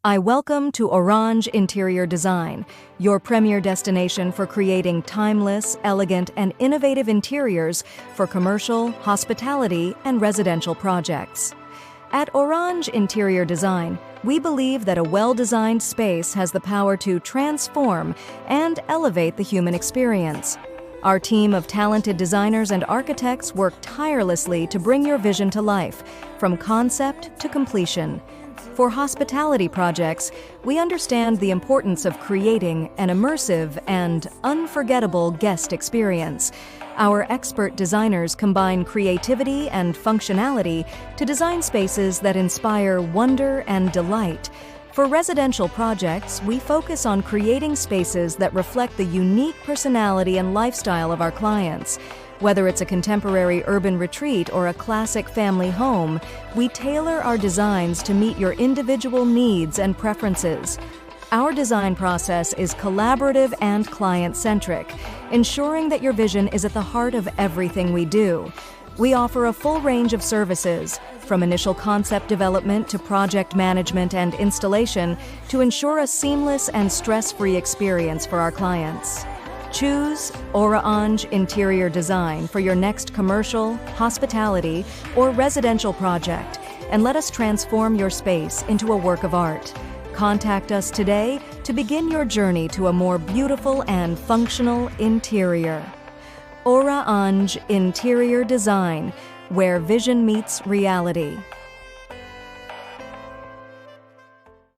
I welcome to Oraanj Interior Design, your premier destination for creating timeless, elegant, and innovative interiors for commercial, hospitality, and residential projects. At Oraanj Interior Design, we believe that a well-designed space has the power to transform and elevate the human experience. Our team of talented designers and architects work tirelessly to bring your vision to life, from concept to completion. For hospitality projects, we understand the importance of creating an immersive and unforgettable guest experience. Our expert designers combine creativity and functionality to design spaces that inspire wonder and delight. For residential projects, we focus on creating spaces that reflect the unique personality and lifestyle of our clients. Whether it's a contemporary urban retreat or a classic family home, we tailor our designs to meet your individual needs and preferences. Our design process is collaborative and client-centric, ensuring that your vision is at the heart of everything we do. We offer a full range of services, from initial concept development to project management and installation, to ensure a seamless and stress-free experience for our clients. Choose Oraanj Interior Design for your next commercial, hospitality, or residential project, and let us transform your space into a work of art. Contact us today to begin your journey to a more beautiful and functional interior. Oraanj Interior Design, where vision meets reality.